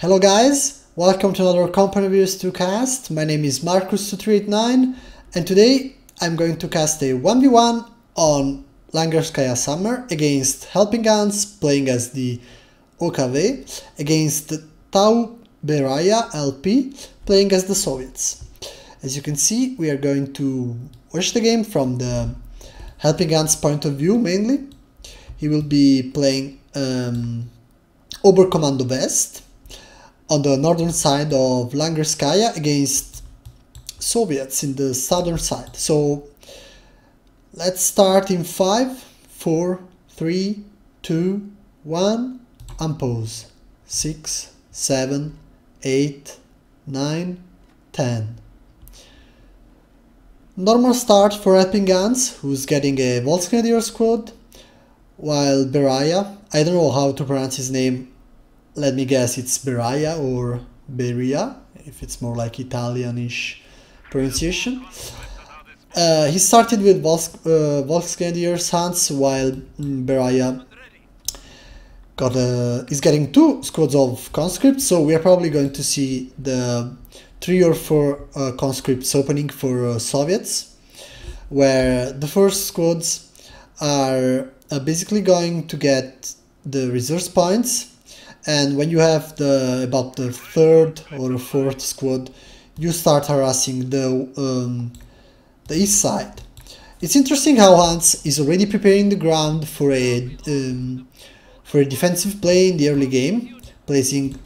Hello guys, welcome to another Company Views 2 cast. My name is Marcus2389 and today I'm going to cast a 1v1 on Langerskaya Summer against HelpingHans playing as the OKW against TAW Beria LP playing as the Soviets. As you can see, we are going to watch the game from the HelpingHans point of view mainly. He will be playing Oberkommando West on the northern side of Langerskaya against Soviets in the southern side. So let's start in 5, 4, 3, 2, 1, unpause. 6, 7, 8, 9, 10. Normal start for HelpingHans, who's getting a Volksgrenadier squad, while Beria, I don't know how to pronounce his name, let me guess it's Beria or Beria, if it's more like Italianish pronunciation. He started with Volksgrenadier's hands, while Beria is getting 2 squads of conscripts, so we are probably going to see the 3 or 4 conscripts opening for Soviets, where the first squads are basically going to get the resource points, and when you have about the 3rd or 4th squad, you start harassing the east side. It's interesting how Hans is already preparing the ground for a defensive play in the early game, placing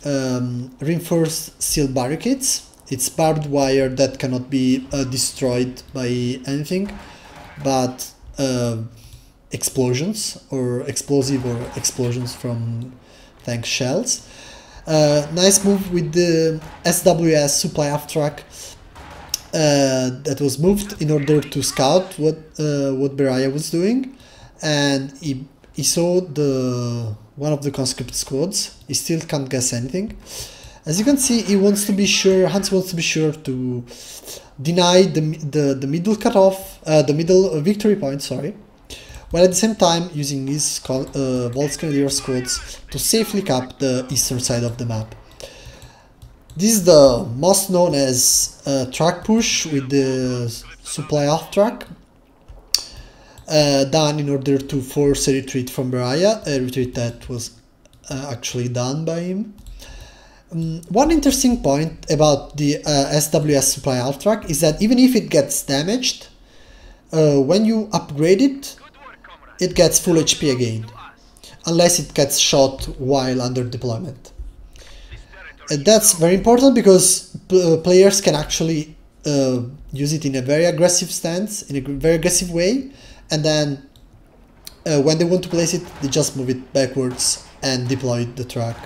reinforced steel barricades. It's barbed wire that cannot be destroyed by anything but explosions or explosions from tank shells. Nice move with the SWS supply half track that was moved in order to scout what Beria was doing, and he saw one of the conscript squads. He still can't guess anything. As you can see, Hans wants to be sure to deny the middle cutoff, the middle victory point, sorry, while at the same time using his Volksgrenadier squads to safely cap the eastern side of the map. This is the most known as track push with the supply half track, done in order to force a retreat from Beria, a retreat that was actually done by him. One interesting point about the SWS supply half track is that even if it gets damaged, when you upgrade it, it gets full HP again, unless it gets shot while under deployment. That's very important because players can actually use it in a very aggressive stance, in a very aggressive way, and then when they want to place it, they just move it backwards and deploy the track,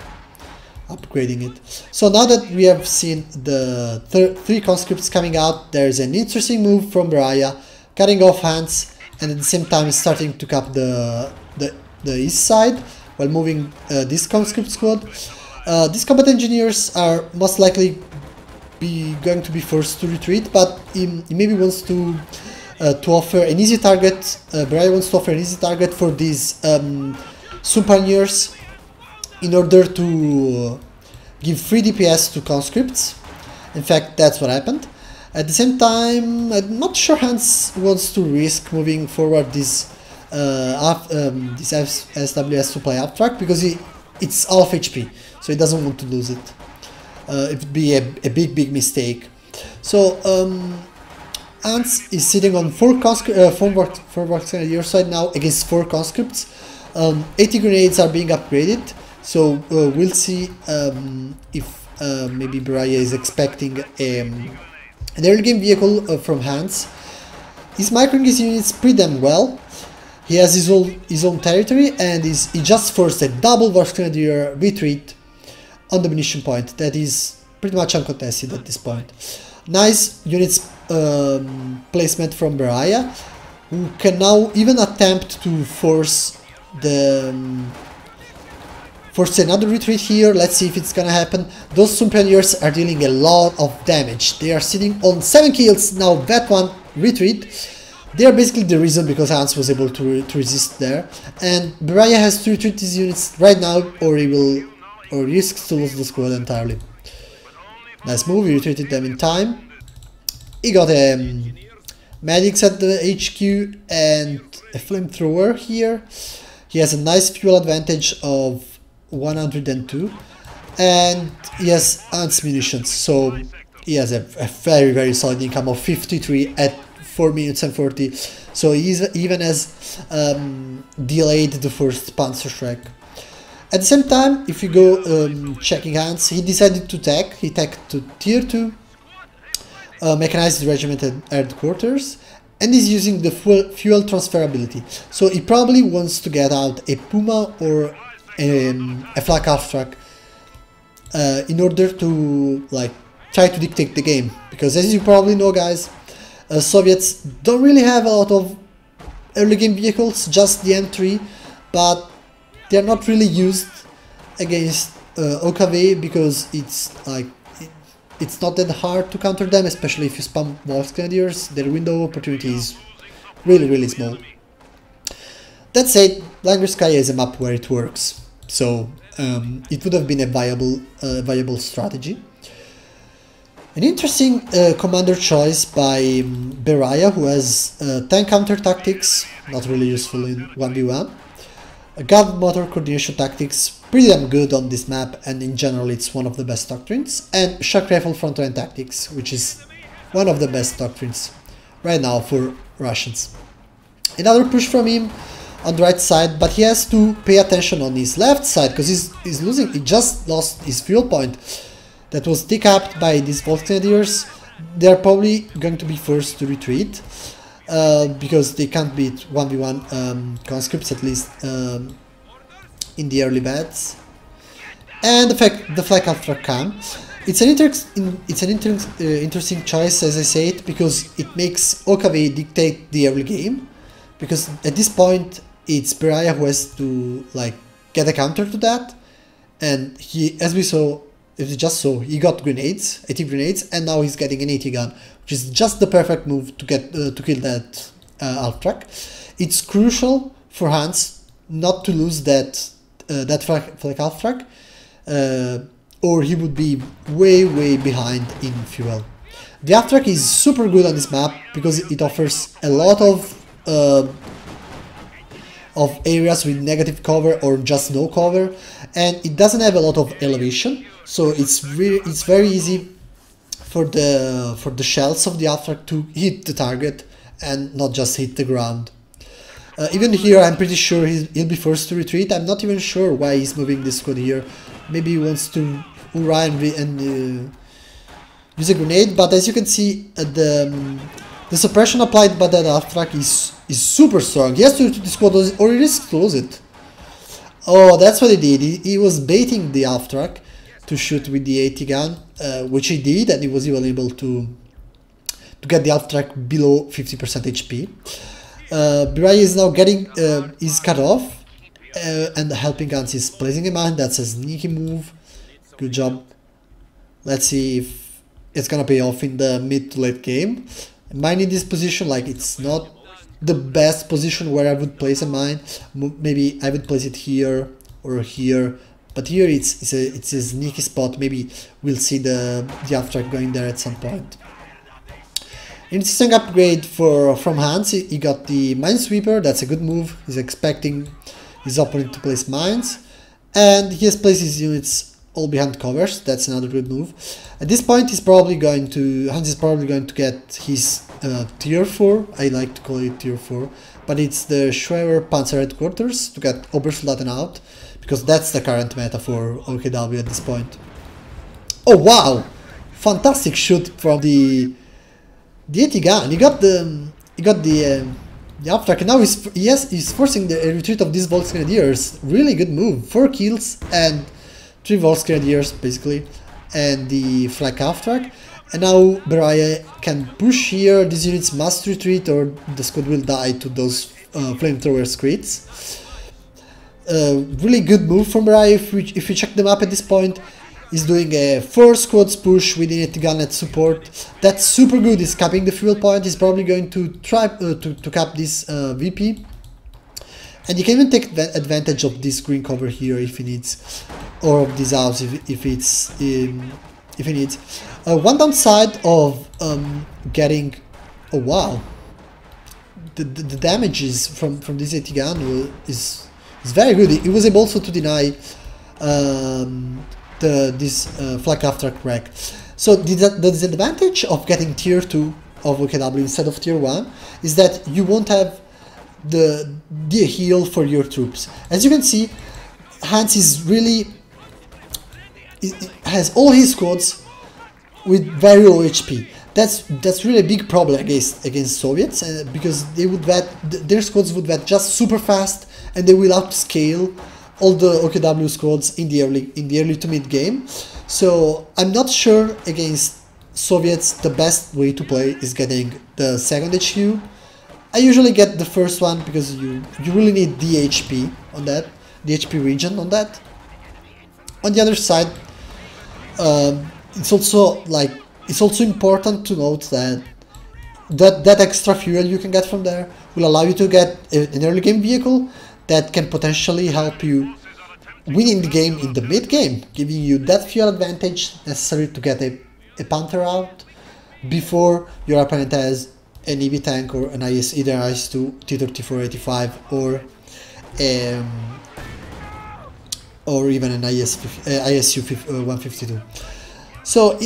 upgrading it. So now that we have seen the 3 conscripts coming out, there's an interesting move from Beria, cutting off Hans, and at the same time starting to cap the east side while moving this conscript squad. These combat engineers are most likely going to be forced to retreat, but he maybe wants to offer an easy target. Beria wants to offer an easy target for these Sumpaniers in order to give free DPS to conscripts. In fact, that's what happened. At the same time, I'm not sure Hans wants to risk moving forward this SWS supply half track because it's half HP, so he doesn't want to lose it. It would be a big mistake. So Hans is sitting on 4 Volksgrenadier side now against 4 conscripts. 80 grenades are being upgraded, so we'll see if maybe Beria is expecting an early game vehicle from Hans. He's microing his units pretty damn well. He has his own territory, and he just forced a double Volksgrenadier retreat on the munition point that is pretty much uncontested at this point. Nice units placement from Beria, who can now even attempt to force another retreat here. Let's see if it's gonna happen. Those Sumpaniers are dealing a lot of damage. They are sitting on 7 kills now. That one retreat. They are basically the reason because Hans was able to resist there. And Beria has to retreat his units right now, or he will or risks to lose the squad entirely. Nice move, he retreated them in time. He got medics at the HQ and a flamethrower here. He has a nice fuel advantage of 102 and he has ants munitions, so he has a very solid income of 53 at 4 minutes and 40, so he even has delayed the first Panzerschreck. At the same time, if you go checking hands, he decided to tech. He teched to tier 2 mechanized regiment at headquarters, and is using the fuel transferability. So he probably wants to get out a Puma or a flak half track in order to like try to dictate the game, because as you probably know, guys, Soviets don't really have a lot of early game vehicles, just the M3, but they're not really used against OKW because it's like it's not that hard to counter them, especially if you spam Volksgrenadiers. Their window of opportunity is really small. That said, Langerskaya is a map where it works, so it would have been a viable strategy. An interesting commander choice by Beria, who has tank counter tactics, not really useful in 1v1. Gun motor coordination tactics, pretty damn good on this map, and in general it's one of the best doctrines. And shock rifle front-line tactics, which is one of the best doctrines right now for Russians. Another push from him on the right side, but he has to pay attention on his left side because he's losing. He just lost his fuel point that was decapped by these Volksgrenadiers. They're probably going to be forced to retreat because they can't beat 1v1 conscripts, at least in the early bets. And the flak after cam. It's an interesting choice, as I say it, because it makes OKW dictate the early game. Because at this point, it's Beria who has to like get a counter to that, and he, as we saw, he got grenades, 80 grenades, and now he's getting an 80 gun, which is just the perfect move to get to kill that half track. It's crucial for Hans not to lose that flak half track, or he would be way behind in fuel. The half track is super good on this map because it offers a lot of areas with negative cover or just no cover, and it doesn't have a lot of elevation, so it's very easy for the shells of the half track to hit the target and not just hit the ground. Even here, I'm pretty sure he'll be forced to retreat. I'm not even sure why he's moving this squad here. Maybe he wants to hurrah and use a grenade, but as you can see, the suppression applied by that half track is super strong. He has to retreat the squad or he risks to lose it. Oh, that's what he did. He was baiting the half track to shoot with the 80 gun, which he did, and he was even able to get the half track below 50% HP. Beria is now getting is cut off, and the HelpingHans is placing him on. That's a sneaky move. Good job. Let's see if it's gonna pay off in the mid to late game. Mine in this position, like, it's not the best position where I would place a mine. Maybe I would place it here or here, but here it's a sneaky spot. Maybe we'll see the half track going there at some point. Interesting upgrade from Hans. He got the Minesweeper. That's a good move. He's expecting his opponent to place mines, and he has placed his units all behind covers. That's another good move. At this point, Hans is probably going to get his tier 4. I like to call it tier 4, but it's the Schwerer Panzer headquarters to get Obersoldaten out, because that's the current meta for OKW at this point. Oh wow! Fantastic shoot from the 80 gun. He got the half track, and now he's forcing the retreat of these Volksgrenadiers. Really good move. 4 kills and 3 Volksgrenadiers basically, and the flak half track. And now Beria can push here. These units must retreat or the squad will die to those flamethrower scrits. Really good move from Beria. If we check the map at this point, he's doing a 4 squads push with an 80 gun at support. That's super good. He's capping the fuel point. He's probably going to try to cap this VP. And you can even take advantage of this green cover here if he needs, or of this house if he needs. One downside of getting, oh wow, the damages from this AT gun is very good. It was able also to deny this flak after wreck. So the disadvantage of getting tier 2 of OKW instead of tier 1 is that you won't have the heal for your troops. As you can see, Hans is really has all his squads with very low HP. That's really a big problem against Soviets, because their squads would vet just super fast, and they will outscale all the OKW squads in the early to mid game. So I'm not sure against Soviets the best way to play is getting the second HQ. I usually get the first one because you really need the HP on that, the HP region on that. On the other side, it's also important to note that extra fuel you can get from there will allow you to get an early game vehicle that can potentially help you winning the game in the mid game, giving you that fuel advantage necessary to get a Panther out before your opponent has an EV tank or an either IS-2, T-34-85 or even an ISU-152. So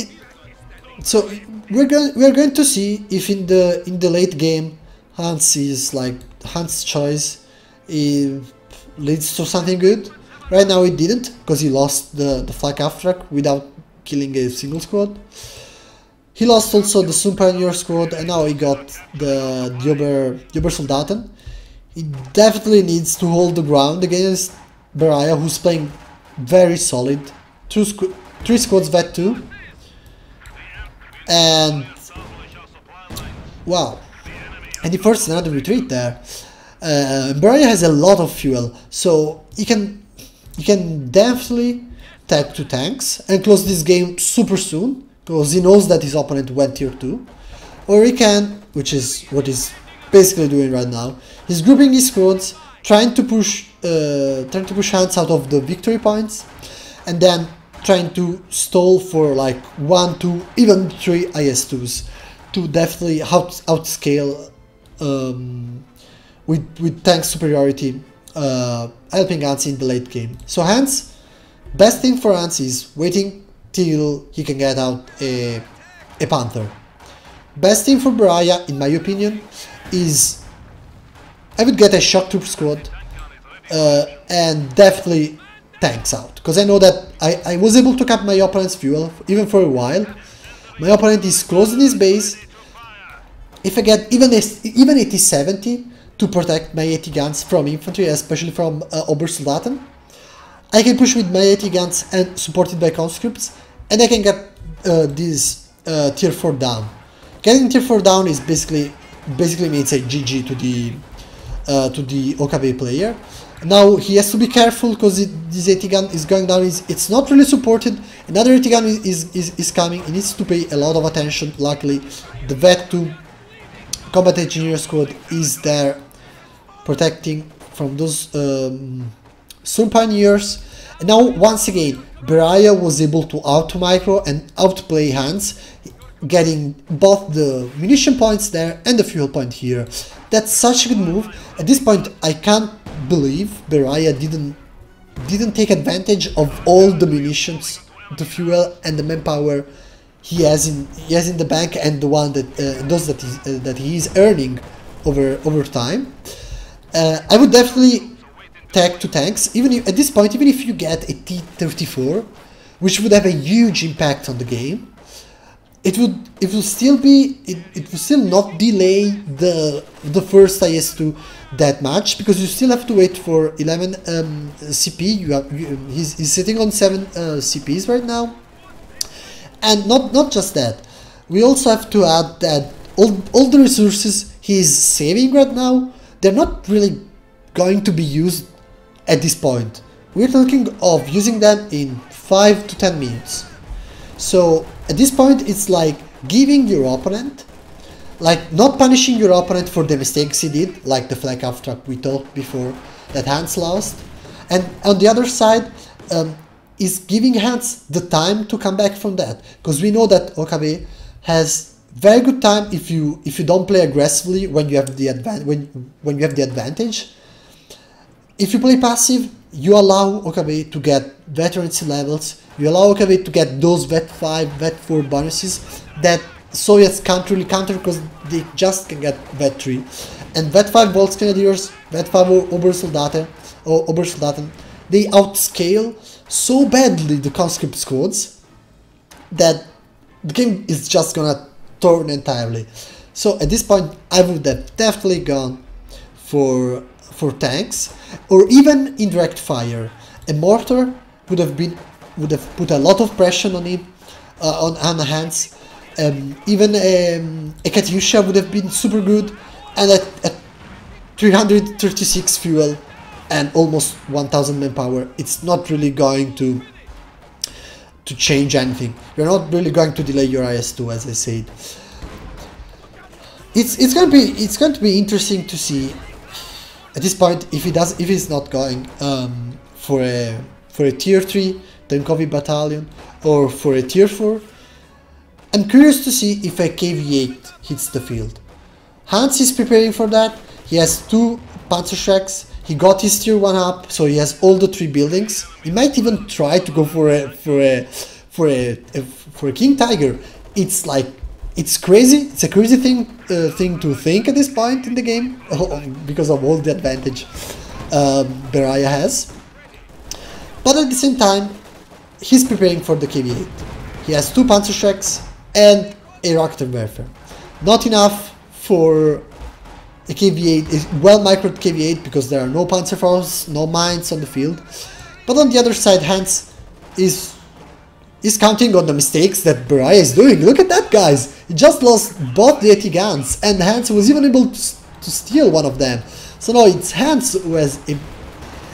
we're going to see if in the late game Hans' choice leads to something good. Right now it didn't, because he lost the flak aftrack without killing a single squad. He lost also the Sun Pioneer squad, and now he got the Obersoldaten. He definitely needs to hold the ground against Beria, who's playing very solid. 3 squads vet 2. And wow. And he forced another retreat there. Beria has a lot of fuel, so he can definitely tag 2 tanks and close this game super soon, because he knows that his opponent went tier 2. Or he can, which is what he's basically doing right now, he's grouping his squads, trying to push Hans out of the victory points, and then trying to stall for like 1, 2, even 3 IS-2s to definitely outscale with tank superiority HelpingHans in the late game. So best thing for Hans is waiting till he can get out a Panther. Best thing for Beria, in my opinion, is I would get a shock troop squad and definitely tanks out, because I know that I was able to cap my opponent's fuel even for a while. My opponent is closing his base. If I get even a T-70 to protect my AT guns from infantry, especially from Obersoldaten, I can push with my AT guns and supported by conscripts, and I can get this tier 4 down. Getting tier 4 down is basically means a GG to the OKW player. Now he has to be careful, because this AT gun is going down. It's not really supported. Another AT gun is coming. He needs to pay a lot of attention. Luckily, the Vet 2 combat engineer squad is there, protecting from those Sun Pioneers. And now once again, Beria was able to out-micro and outplay Hans, getting both the munition points there and the fuel point here. That's such a good move. At this point, I can't believe Beria didn't take advantage of all the munitions, the fuel, and the manpower he has in the bank, and the one that he is earning over time. I would definitely tag 2 tanks. At this point, even if you get a T-34, which would have a huge impact on the game, it will still not delay the first IS-2 that much, because you still have to wait for 11 CP. He's sitting on 7 CPs right now. And not just that, we also have to add that all the resources he's saving right now, they're not really going to be used at this point. We're talking of using them in 5 to 10 minutes. So at this point, it's like giving your opponent, like not punishing your opponent for the mistakes he did, like the flak aftrack we talked before, that Hans lost. And on the other side, is giving Hans the time to come back from that, because we know that OKW has very good time if you don't play aggressively when you have the when you have the advantage. If you play passive, you allow OKW to get veterancy levels. You allow OKW to get those Vet 5, Vet 4 bonuses that Soviets can't really counter because they just can get Vet 3. And Vet 5 Volksgrenadiers, Vet 5 Obersoldaten, they outscale so badly the conscript squads that the game is just gonna turn entirely. So at this point I would have definitely gone for tanks or even indirect fire. A mortar would have put a lot of pressure on him, on Hans. Even a Katyusha would have been super good, and at 336 fuel and almost 1000 manpower, it's not really going to change anything. You're not really going to delay your IS-2, as I said. It's going to be interesting to see at this point if he's not going for a tier 3 Tankovi battalion or for a tier 4. I'm curious to see if a KV-8 hits the field. Hans is preparing for that. He has 2 Panzerschrecks. He got his tier 1 up, so he has all the 3 buildings. He might even try to go for a King Tiger. It's crazy. It's a crazy thing to think at this point in the game because of all the advantage Beria has. But at the same time, he's preparing for the KV-8. He has 2 Panzerschrecks and a Raketwerfer. Not enough for a KV-8, a well-microed KV-8, because there are no Panzerfaust, no mines on the field. But on the other side, Hans is counting on the mistakes that Beria is doing. Look at that, guys! He just lost both the 80 guns, and Hans was even able to steal one of them. So now it's Hans who has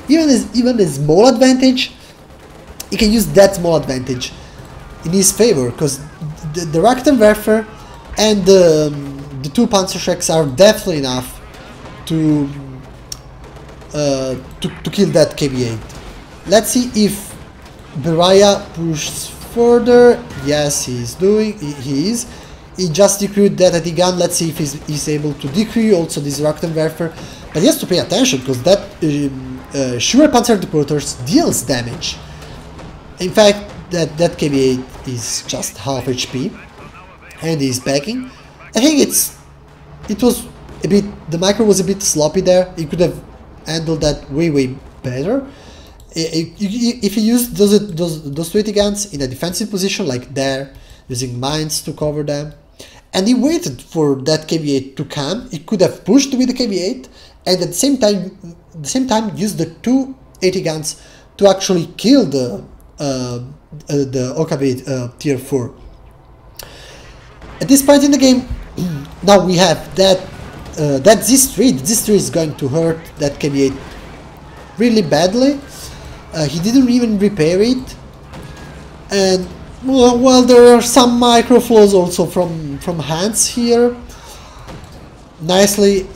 even a small advantage. He can use that small advantage in his favor, because the Raketwerfer and the 2 Panzerschrecks are definitely enough to kill that KV-8. Let's see if Beria pushes further. Yes, he is. He just decreed that at the gun. Let's see if he's able to decree also this Raketwerfer. But he has to pay attention, because that Shure Panzer Deporters deals damage. In fact, that KV-8 is just half HP, and he's backing. I think the micro was a bit sloppy there. He could have handled that way better. If he used those 20 guns in a defensive position like there, using mines to cover them, and he waited for that KV-8 to come, he could have pushed with the KV-8 and at the same time used the 2 80 guns to actually kill the OKW tier 4. At this point in the game, now we have that Z3. The Z3 is going to hurt that KV-8 really badly. He didn't even repair it, and well, there are some micro flaws also from Hans here. Nicely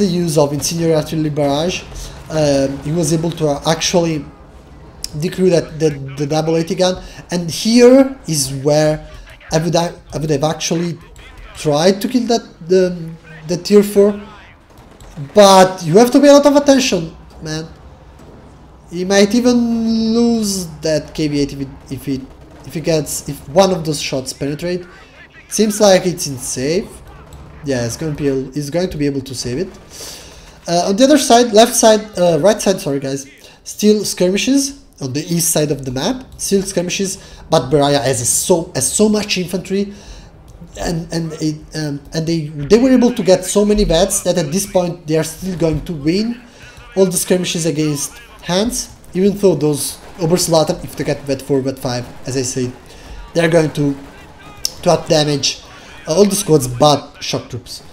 use of incendiary artillery barrage. He was able to actually decrew the double 80 gun, and here is where I would have actually tried to kill the tier 4, but you have to pay a lot of attention, man. He might even lose that KV-8 if one of those shots penetrate. Seems like it's in save. Yeah, he's going to be able to save it. On the other side, right side, sorry guys, still skirmishes on the east side of the map. Still skirmishes, but Beria has so much infantry, and they were able to get so many vets that at this point they are still going to win all the skirmishes against Hans, even though those Obersoldaten, if they get Vet 4, Vet 5, as I said, they are going to out-damage all the squads but shock troops.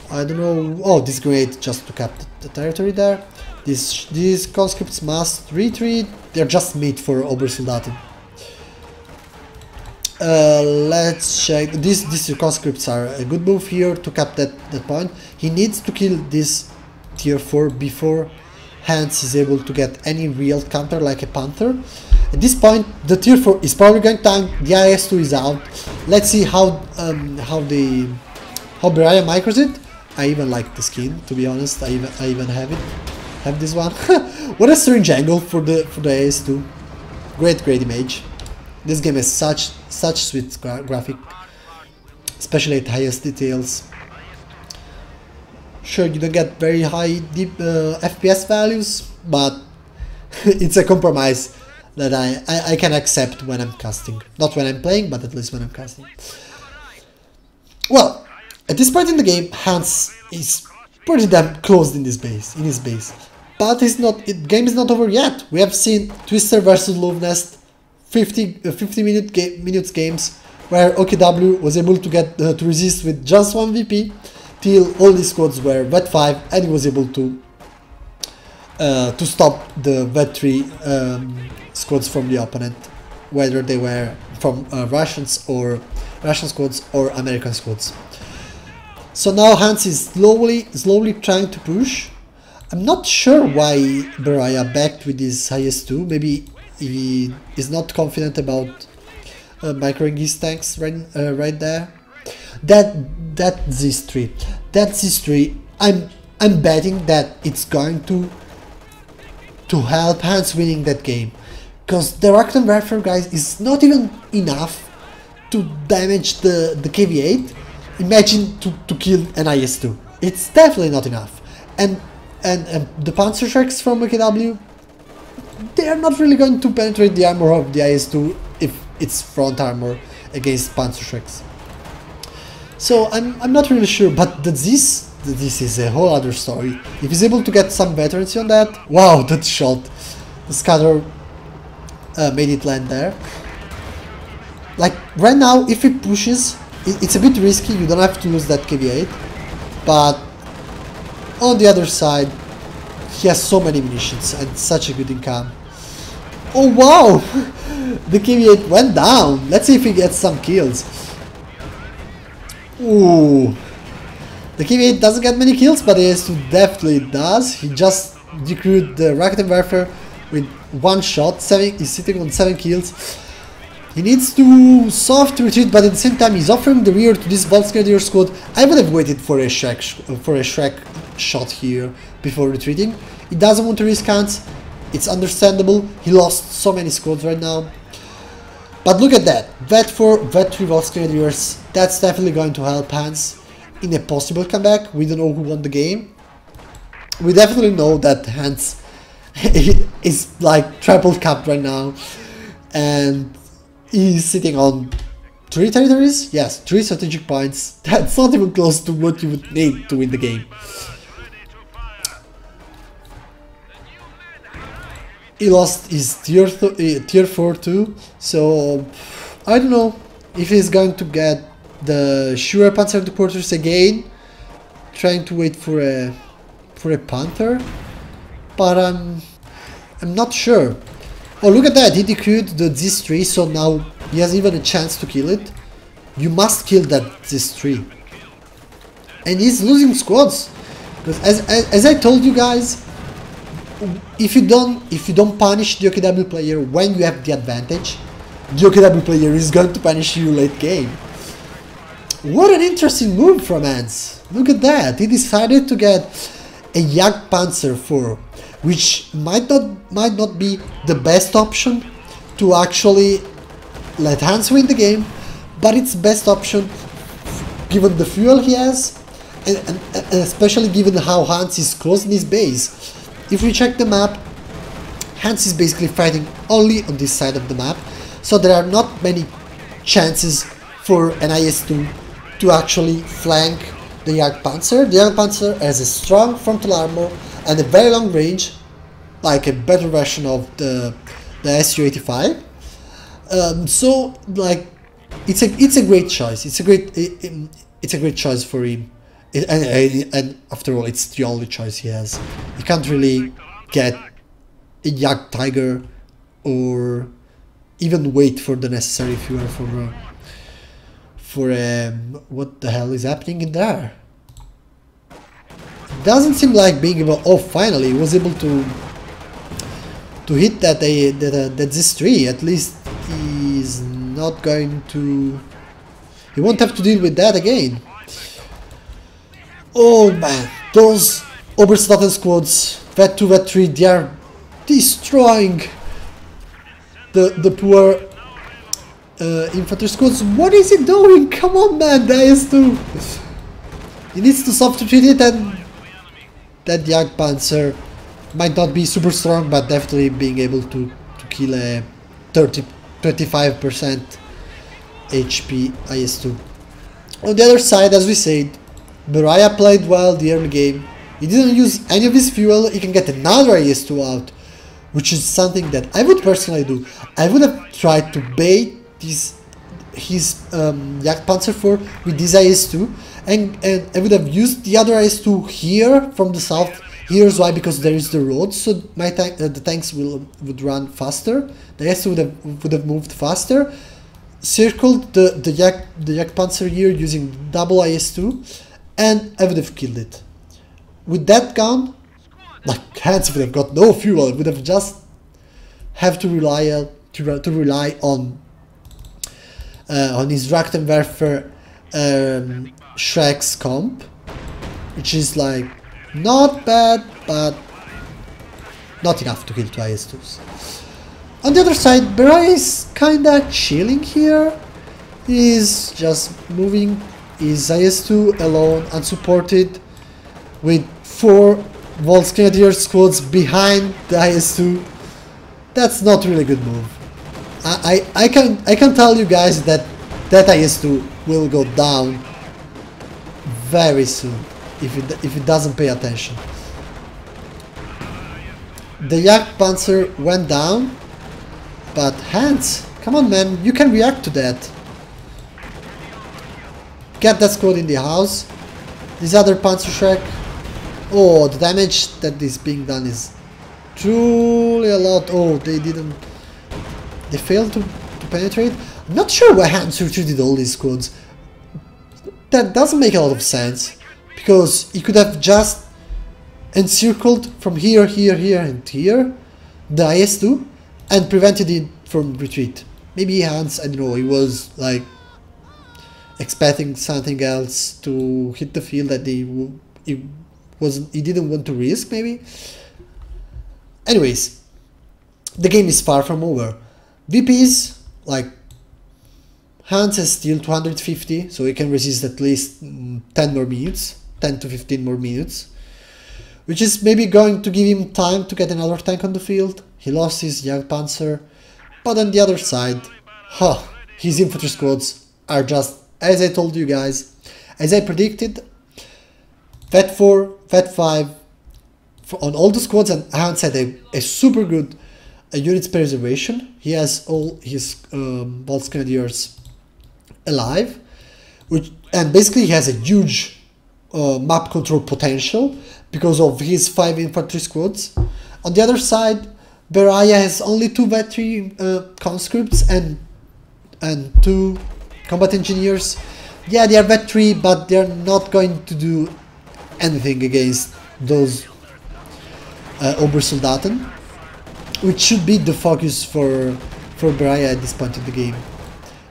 I don't know. Oh, this grenade just took up the territory there. These conscripts must retreat. They're just made for Obersoldaten. Let's check. These conscripts are a good move here to cap that point. He needs to kill this tier 4 before Hans is able to get any real counter like a Panther. At this point, the tier 4 is probably going to tank, the IS-2 is out. Let's see how Beria micros it. I even like the skin, to be honest. I even have this one. What a strange angle for the IS-2. Great image. This game has such sweet graphic, especially at highest details. Sure, you don't get very high FPS values, but it's a compromise that I can accept when I'm casting. Not when I'm playing, but at least when I'm casting. Well, at this point in the game, Hans is pretty damn closed in his base. But game is not over yet. We have seen Twister versus Lovenest 50 minutes games where OKW was able to get to resist with just one VP till all these squads were vet 5 and he was able to stop the vet 3 squads from the opponent, whether they were from Russian squads or American squads. So now Hans is slowly trying to push. I'm not sure why Beria backed with his IS-2. Maybe he is not confident about microing his tanks right there. That Z3, I'm betting that it's going to help Hans winning that game, because the Rakuten Warfare, guys, is not even enough to damage the KV-8. Imagine to kill an IS-2. It's definitely not enough. And the Panzer Shreks from OKW, they are not really going to penetrate the armor of the IS-2 if it's front armor against Panzer Shreks. So I'm not really sure, but this is a whole other story. If he's able to get some veterancy on that, wow, that shot, the scatter made it land there. Like right now, if he pushes, it's a bit risky. You don't have to lose that KV-8, but on the other side, he has so many munitions and such a good income. Oh wow, the KV-8 went down. Let's see if he gets some kills. Ooh, the KV-8 doesn't get many kills, but the IS-2 definitely does. He just decrewed the Rakuten Warfare with one shot. He's sitting on 7 kills. He needs to soft retreat, but at the same time he's offering the rear to this Volksgrenadier squad. I would have waited for a Shrek shot here before retreating. He doesn't want to risk Hans. It's understandable. He lost so many squads right now. But look at that. Vet 4, Vet 3 Volksgrenadiers. That's definitely going to help Hans in a possible comeback. We don't know who won the game. We definitely know that Hans is like triple capped right now. And he's sitting on 3 territories? Yes, 3 strategic points. That's not even close to what you would need to win the game. He lost his tier 4 too, so I don't know if he's going to get the Shure Panzer Deporters again, trying to wait for a Panther, but I'm not sure. Oh, look at that, he decrewed the Z3, so now he has even a chance to kill it. You must kill that Z3. And he's losing squads, because as I told you guys, if you don't punish the OKW player when you have the advantage, the OKW player is going to punish you late game. What an interesting move from Hans. Look at that. He decided to get a Jagdpanzer 4, which might not be the best option to actually let Hans win the game, but it's best option given the fuel he has, and especially given how Hans is close in his base. If we check the map, Hans is basically fighting only on this side of the map, so there are not many chances for an IS-2 to actually flank the Jagdpanzer. The Jagdpanzer has a strong frontal armor and a very long range, like a better version of the Su-85. So like it's a great choice. It's a great choice for him. And after all, it's the only choice he has. You can't really get a Jagd Tiger or even wait for the necessary fuel for what the hell is happening in there? doesn't seem like being able. Oh, finally, he was able to hit that this tree. At least he's not going to. He won't have to deal with that again. Oh man, those Obersoldaten squads, Vet 2, Vet 3, they are destroying the poor infantry squads. What is he doing? Come on, man, that is too. He needs to substitute it, and that Jagdpanzer might not be super strong, but definitely being able to kill a 25% HP IS-2. On the other side, as we said, Beria played well the early game. He didn't use any of his fuel. He can get another IS-2 out, which is something that I would personally do. I would have tried to bait his Jagdpanzer 4 with this IS-2, and I would have used the other IS-2 here from the south. Here's why: because there is the road, so my the tanks would run faster. The IS-2 would have moved faster. Circled the Jagdpanzer here using double IS-2, and I would have killed it. With that gun, like, Hans would have got no fuel. Would have just have to rely on his Raktenwerfer Shrek's comp, which is like not bad, but not enough to kill two IS-2s. On the other side, Beria is kinda chilling here. He's just moving his IS-2 alone, unsupported, with 4 Volksgrenadier squads behind the IS-2. That's not really a good move. I can tell you guys that IS-2 will go down very soon if it doesn't pay attention. The Jagdpanzer went down, but Hans, come on man, you can react to that. Get that squad in the house. This other Panzerschreck. Oh, the damage that is being done is truly a lot. Oh, they failed to penetrate. I'm not sure why Hans retreated all these squads. That doesn't make a lot of sense, because he could have just encircled from here, and here the IS-2 and prevented it from retreat. Maybe Hans, I don't know, he was like expecting something else to hit the field that he didn't want to risk, maybe. Anyways, the game is far from over. VPs, like, Hans has still 250, so he can resist at least 10 more minutes, 10 to 15 more minutes, which is maybe going to give him time to get another tank on the field. He lost his Jagdpanzer, but on the other side, his infantry squads are just, as I told you guys, as I predicted, Vet 4, Vet 5 on all the squads, and Hans had a super good units preservation. He has all his Volksgrenadiers alive, and basically he has a huge map control potential because of his 5 infantry squads. On the other side, Beria has only 2 Vet 3 conscripts and 2 combat engineers. Yeah, they are Vet 3, but they're not going to do anything against those Obersoldaten, which should be the focus for Beria at this point in the game.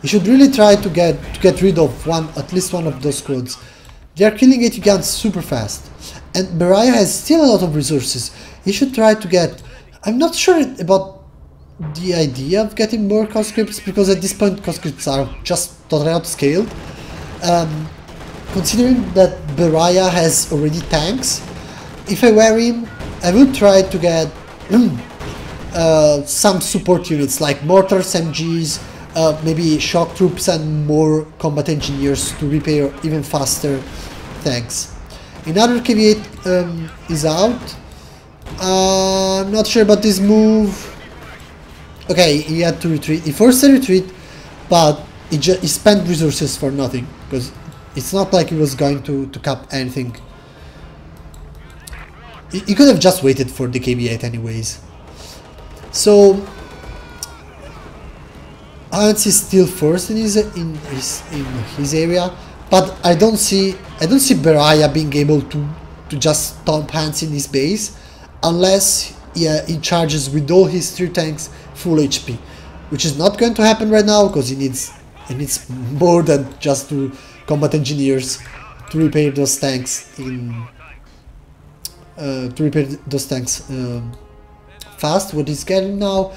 He should really try to get rid of at least one of those squads. They are killing 80 guns super fast, and Beria has still a lot of resources. He should try to get. I'm not sure about the idea of getting more conscripts, because at this point conscripts are just totally outscaled. Considering that Beria has already tanks, if I were him, I would try to get some support units like mortars, MGs, maybe shock troops and more combat engineers to repair even faster tanks. Another KV-8 is out. I'm not sure about this move. Okay, he had to retreat. He forced a retreat, but he spent resources for nothing, because it's not like he was going to cap anything. He could have just waited for the KV-8 anyways. So Hans is still first in his area, but I don't see Beria being able to to just stomp Hans in his base, unless he charges with all his 3 tanks full HP, which is not going to happen right now because he needs more than just 2 combat engineers to repair those tanks fast. What he's getting now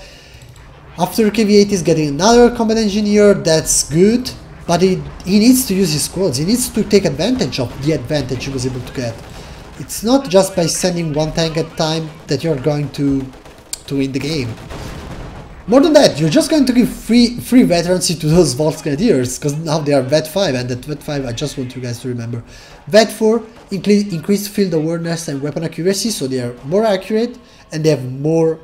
after KV8 is getting another combat engineer. That's good, but he needs to use his squads. He needs to take advantage of the advantage he was able to get. It's not just by sending 1 tank at a time that you're going to win the game. More than that, you're just going to give free veterancy to those Volksgrenadiers, because now they are Vet 5, and at Vet 5 I just want you guys to remember. Vet 4 increased field awareness and weapon accuracy, so they are more accurate and they have more,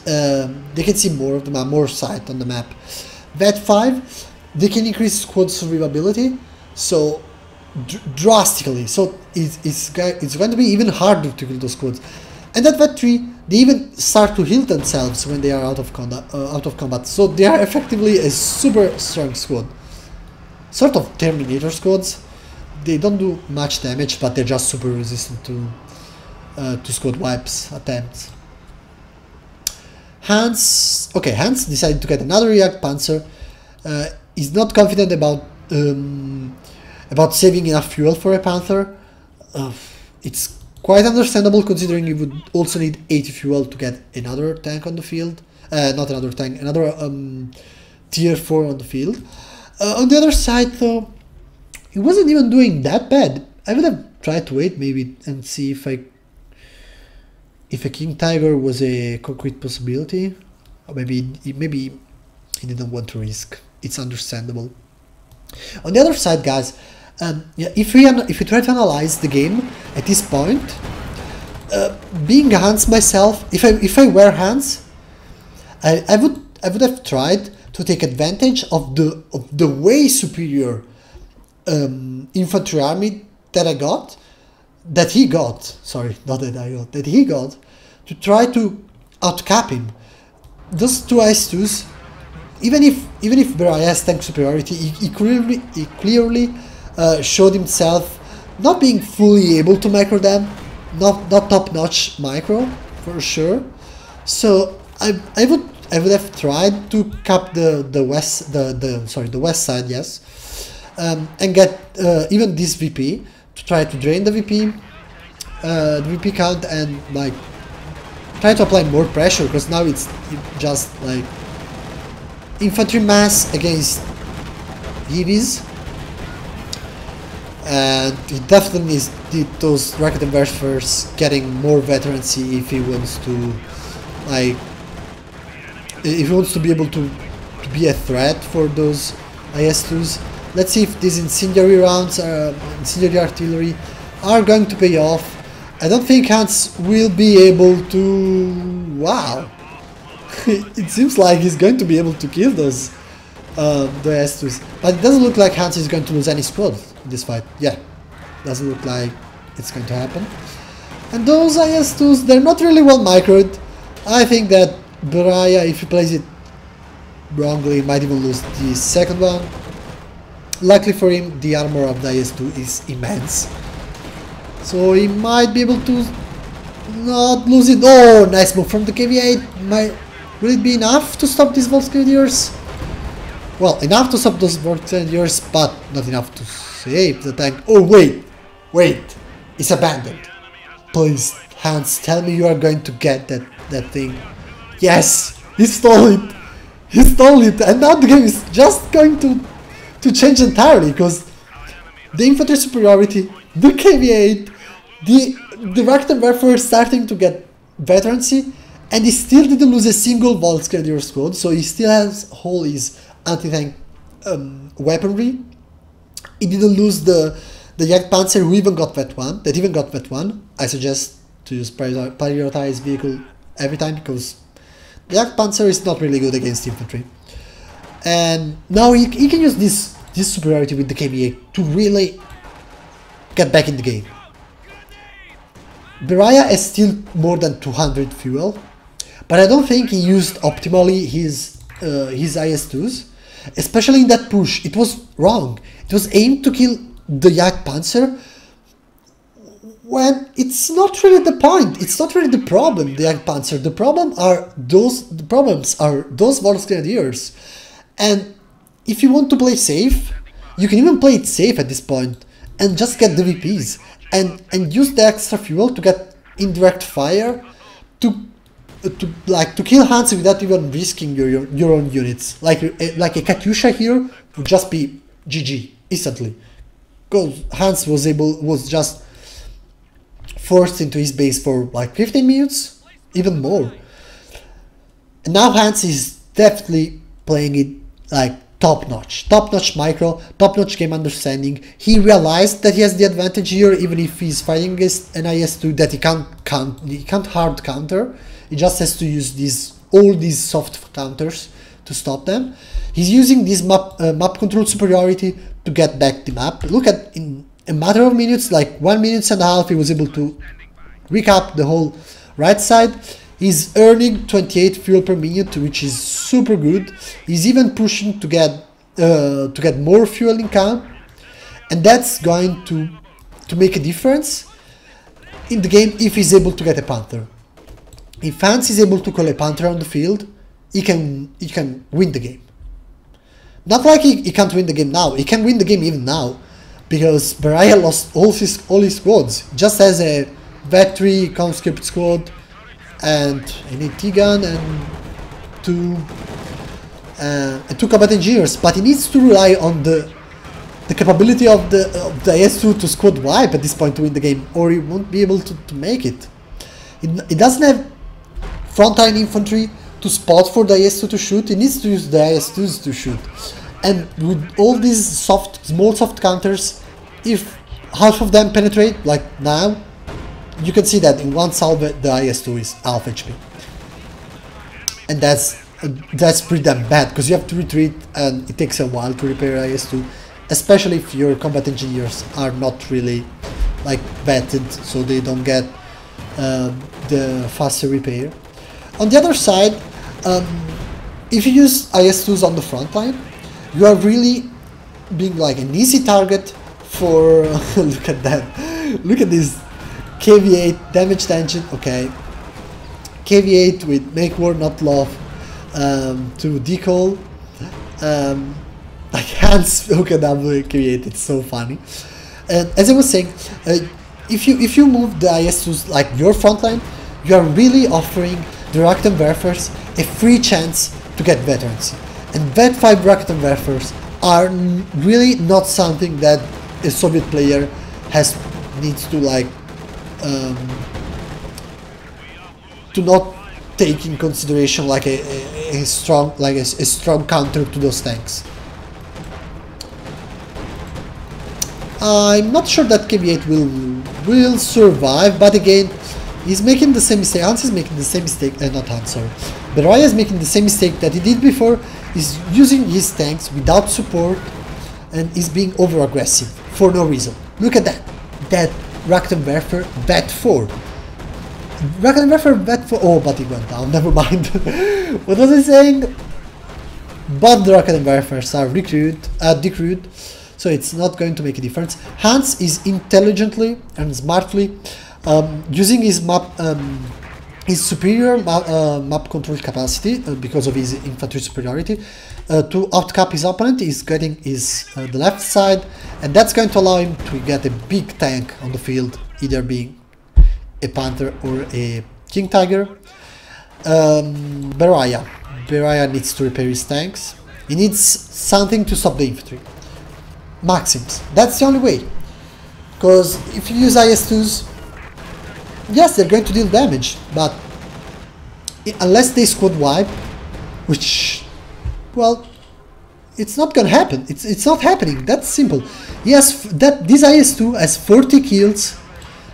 they can see more of the map, more sight on the map. Vet 5, they can increase squad survivability, so drastically, so it's going to be even harder to kill those squads. And at Vet 3, they even start to heal themselves when they are out of combat, so they are effectively a super strong squad. Sort of Terminator squads. They don't do much damage, but they're just super resistant to squad wipes attempts. Hans decided to get another React Panzer. He's not confident about saving enough fuel for a Panther. It's quite understandable, considering you would also need 80 fuel to get another tank on the field. Not another tank, another tier 4 on the field. On the other side, though, he wasn't even doing that bad. I would have tried to wait maybe and see if a King Tiger was a concrete possibility. Or maybe he didn't want to risk. It's understandable. On the other side, guys, yeah, if we try to analyze the game at this point, being Hans myself, if I were Hans, I would have tried to take advantage of the way superior infantry army that he got, to try to outcap him. Those 2 IS-2s, even if Beria has tank superiority, he clearly showed himself not being fully able to micro them, not top-notch micro for sure. So I would have tried to cap the west side, yes, and get even this VP to try to drain the VP count and like try to apply more pressure, because now it's just like infantry mass against heavies. And he definitely needs those rocket inverters getting more veterancy if he wants to, like, if he wants to be able to be a threat for those IS-2s. Let's see if these incendiary rounds, incendiary artillery, are going to pay off. I don't think Hans will be able to. Wow, it seems like he's going to be able to kill those the IS-2s, but it doesn't look like Hans is going to lose any squad in this fight. Yeah, doesn't look like it's going to happen. And those IS-2s, they're not really well microed. I think that Beria, if he plays it wrongly, might even lose the second one. Luckily for him, the armor of the IS-2 is immense, so he might be able to not lose it. Oh, nice move from the KV8. Will it be enough to stop these Volksgrenadiers? Well, enough to stop those Volksgrenadiers, but not enough to save the tank. Oh, wait, it's abandoned. Please, Hans, tell me you are going to get that thing. Yes, he stole it. And now the game is just going to change entirely, because the infantry superiority, the KV8, the Rakuten Warfare starting to get veterancy, and he still didn't lose a single Volksgrenadier squad, so he still has all his anti-tank weaponry. He didn't lose the Jagdpanzer, who even got Vet 1, I suggest to use prioritized vehicle every time, because the Jagdpanzer is not really good against infantry. And now he can use this superiority with the KV8 to really get back in the game. Beria has still more than 200 fuel, but I don't think he used optimally his IS-2s, especially in that push. It was wrong. It was aimed to kill the Jagdpanzer when it's not really the point, it's not really the problem, the Jagdpanzer. The problems are those Volksgrenadiers. And if you want to play safe, you can even play it safe at this point and just get the VPs and use the extra fuel to get indirect fire to kill Hans without even risking your own units. Like a Katyusha here would just be GG instantly, because Hans was just forced into his base for like 15 minutes, even more. And now Hans is definitely playing it like top-notch micro, top-notch game understanding. He realized that he has the advantage here, even if he's fighting against an IS-2 that he can't hard counter. He just has to use all these soft counters to stop them. He's using this map control superiority to get back the map. Look at, in a matter of minutes, like 1.5 minutes, he was able to recap the whole right side. He's earning 28 fuel per minute, which is super good. He's even pushing to get more fuel in count, and that's going to make a difference in the game if he's able to get a Panther. If Hans is able to call a Panther on the field, he can win the game. Not like he can't win the game now. He can win the game even now, because Beria lost all his squads. He just has a Vet3 conscript squad and an AT gun and two combat engineers, but he needs to rely on the capability of the IS-2 to squad wipe at this point to win the game, or he won't be able to make it. It doesn't have frontline infantry to spot for the IS-2 to shoot. He needs to use the IS-2s to shoot, and with all these small soft counters, if half of them penetrate, like now, you can see that in one salve the IS-2 is half HP, and that's pretty damn bad, because you have to retreat and it takes a while to repair IS-2, especially if your combat engineers are not really like vetted, so they don't get the faster repair. On the other side, if you use IS-2s on the front line, you are really being like an easy target for look at that, look at this KV-8 damaged engine. Okay, KV-8 with make war not love to decal, like Hans OKW KV-8. It's so funny. And as I was saying, if you move the IS-2s like your front line, you are really offering the Raktenwerfers a free chance to get veterans. And Vet 5 Raktenwerfers are really not something that a Soviet player needs to like to not take in consideration like a strong counter to those tanks. I'm not sure that KV-8 will survive, but again, he's making the same mistake. Hans is making the same mistake, not Hans, sorry. Beria is making the same mistake that he did before. He's using his tanks without support and is being over aggressive for no reason. Look at that Raktenwerfer Vet 4. Raktenwerfer Vet 4. Oh, but he went down. Never mind. What was I saying? But the Raktenwerfers are decrewed, so it's not going to make a difference. Hans is intelligently and smartly using his superior map control capacity because of his infantry superiority to outcap his opponent. He's getting the left side, and that's going to allow him to get a big tank on the field, either being a Panther or a King Tiger. Beria needs to repair his tanks. He needs something to stop the infantry. Maxims. That's the only way. Because if you use IS-2s, yes, they're going to deal damage, but unless they squad wipe, which, well, it's not gonna happen. It's not happening. That's simple. Yes, this IS-2 has 40 kills,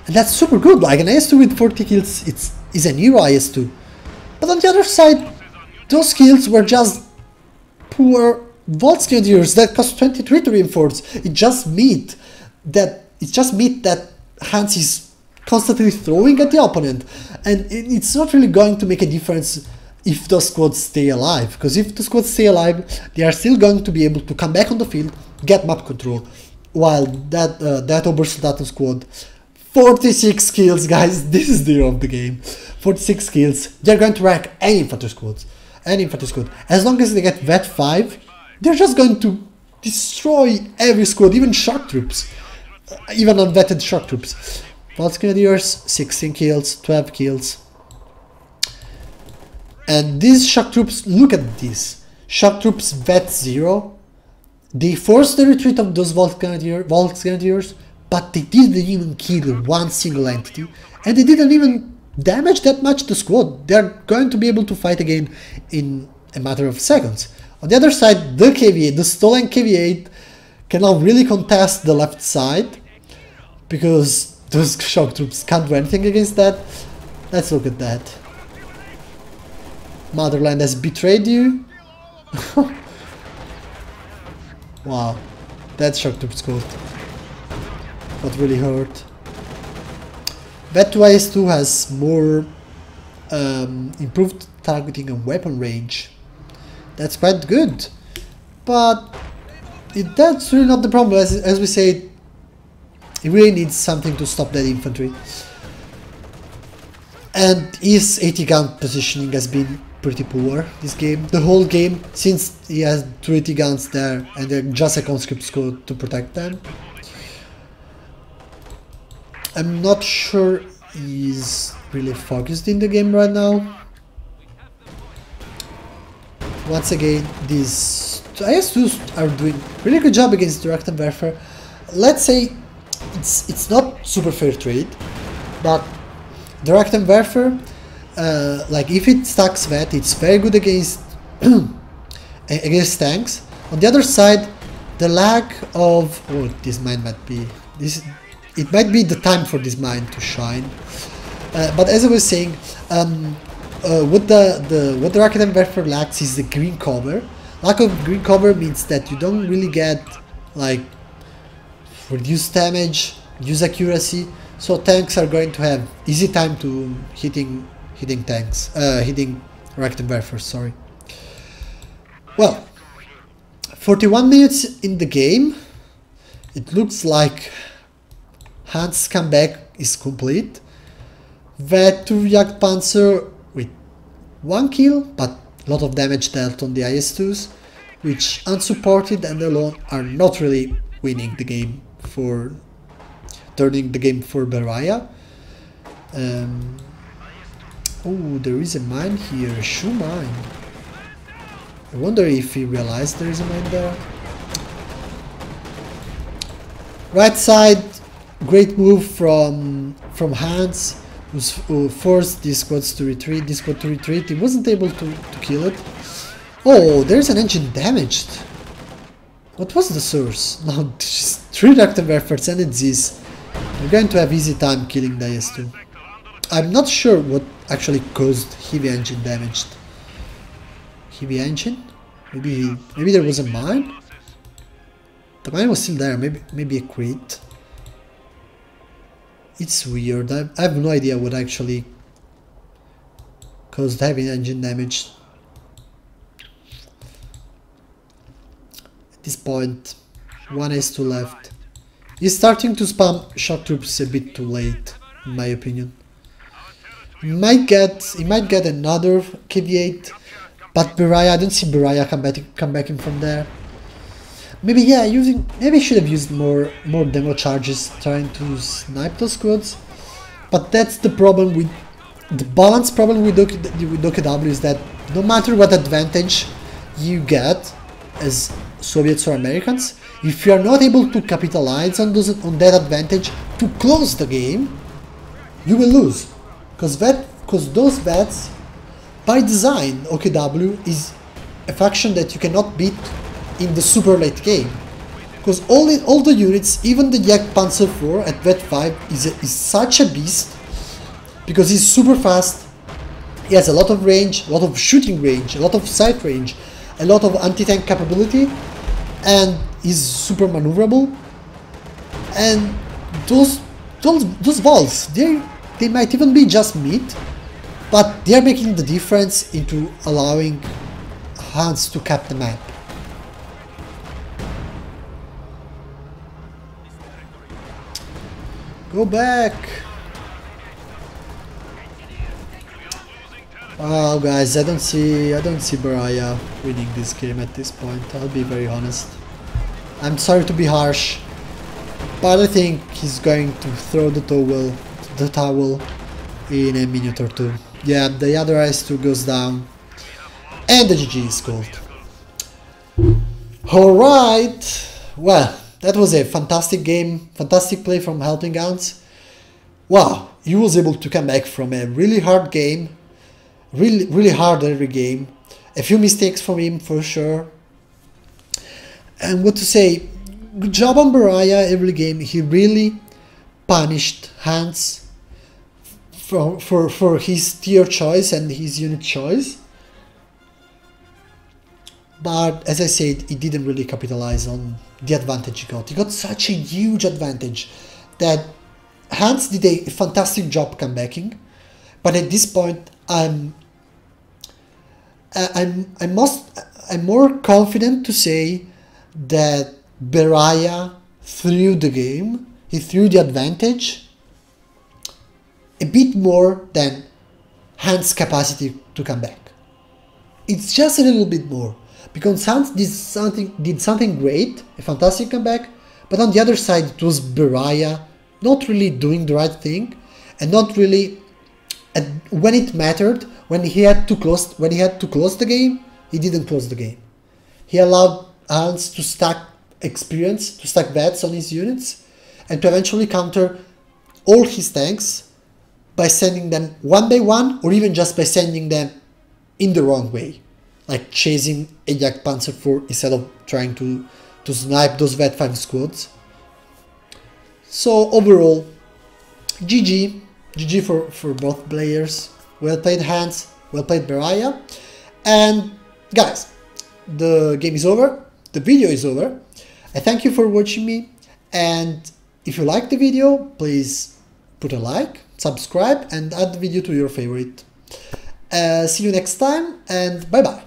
and that's super good. Like an IS-2 with 40 kills, is an hero IS-2. But on the other side, those kills were just poor Volksgrenadiers that cost 23 to reinforce. It just meat that Hans is constantly throwing at the opponent, and it's not really going to make a difference if those squads stay alive, because if the squads stay alive, they are still going to be able to come back on the field, get map control, while that Obersoldaten squad 46 kills, guys. This is the hero of the game. 46 kills. They're going to wreck any infantry squad. Any infantry squad. As long as they get Vet 5, they're just going to destroy every squad, even shock troops. Even unvetted shock troops. Pulse Grenadiers, 16 kills, 12 kills. And these shock troops, look at this. Shock troops Vet 0. They forced the retreat of those Volks Grenadiers, but they didn't even kill one single entity. And they didn't even damage that much the squad. They're going to be able to fight again in a matter of seconds. On the other side, the KV8, the stolen KV8, cannot really contest the left side, because those shock troops can't do anything against that. Let's look at that. Motherland has betrayed you. Wow, that shock troop squad. What really hurt. Vet 2 has more improved targeting and weapon range. That's quite good. But that's really not the problem. As we said, it really needs something to stop that infantry. And his 80 gun positioning has been pretty poor this game. The whole game, since he has 2 80 guns there and then just a conscript squad to protect them. I'm not sure he's really focused in the game right now. Once again, these IS-2s are doing really good job against direct and warfare. Let's say it's not super fair trade, but direct and warfare, like if it stacks Vet, it's very good against against tanks. On the other side, the lack of this mine might be it might be the time for this mine to shine. But as I was saying, what the rocket and warfare lacks is the green cover. Lack of green cover means that you don't really get like reduced damage, reduced accuracy. So tanks are going to have easy time to hitting rocket and warfare. Sorry. Well, 41 minutes in the game. It looks like Hans' comeback is complete. Vet 2 Jagdpanzer with 1 kill, but a lot of damage dealt on the IS-2s, which unsupported and alone are not really winning the game for turning the game for Beria. Oh, there is a mine here, a shoe mine. I wonder if he realized there is a mine there. Right side, great move from Hans, who forced these squads to retreat. This squad to retreat. He wasn't able to kill it. Oh, there's an engine damaged. What was the source? No, just 3 reactor warfares and it's this. We're going to have easy time killing the IS-2. I'm not sure what actually caused heavy engine damage. Heavy engine? Maybe there was a mine? The mine was still there, maybe a crate. It's weird, I have no idea what actually caused heavy engine damage. At this point, 1 IS-2 left. He's starting to spam shock troops a bit too late, in my opinion. He might get another KV8, but Beria, I don't see Beria come back in from there. Maybe maybe I should have used more demo charges trying to snipe those squads. But that's the problem with the balance problem with OKW is that no matter what advantage you get as Soviets or Americans, if you are not able to capitalize on that advantage to close the game, you will lose. Because those Vets, by design, OKW is a faction that you cannot beat in the super late game. Because all the units, even the Jagdpanzer 4 at Vet 5 is such a beast, because he's super fast, he has a lot of range, a lot of shooting range, a lot of sight range, a lot of anti-tank capability, and is super maneuverable. And those balls, they might even be just meat, but they are making the difference into allowing Hans to cap the map. Go back! Oh guys, I don't see Beria winning this game at this point, I'll be very honest. I'm sorry to be harsh, but I think he's going to throw the towel in a minute or two. Yeah, the other IS-2 goes down, and the GG is called. Alright, well, that was a fantastic game, fantastic play from HelpingHans. Wow, he was able to come back from a really hard game, really hard every game. A few mistakes from him for sure. And what to say, good job on Beria every game. He really punished Hans for his tier choice and his unit choice. But as I said, he didn't really capitalize on the advantage he got. He got such a huge advantage that Hans did a fantastic job comebacking. But at this point, I'm more confident to say that Beria threw the game. He threw the advantage a bit more than Hans' capacity to come back. It's just a little bit more. Because Hans did something great, a fantastic comeback, but on the other side it was Beria not really doing the right thing, and not really when it mattered, when he had to close the game, he didn't close the game. He allowed Hans to stack experience, to stack vets on his units, and to eventually counter all his tanks by sending them one by one, or even just by sending them in the wrong way. Like chasing a Jagdpanzer 4 instead of trying to snipe those Vet 5 squads. So overall, GG for both players. Well played Hans, well played Beria. And guys, the game is over, the video is over. I thank you for watching me, and if you like the video, please put a like, subscribe, and add the video to your favorite. See you next time, and bye bye.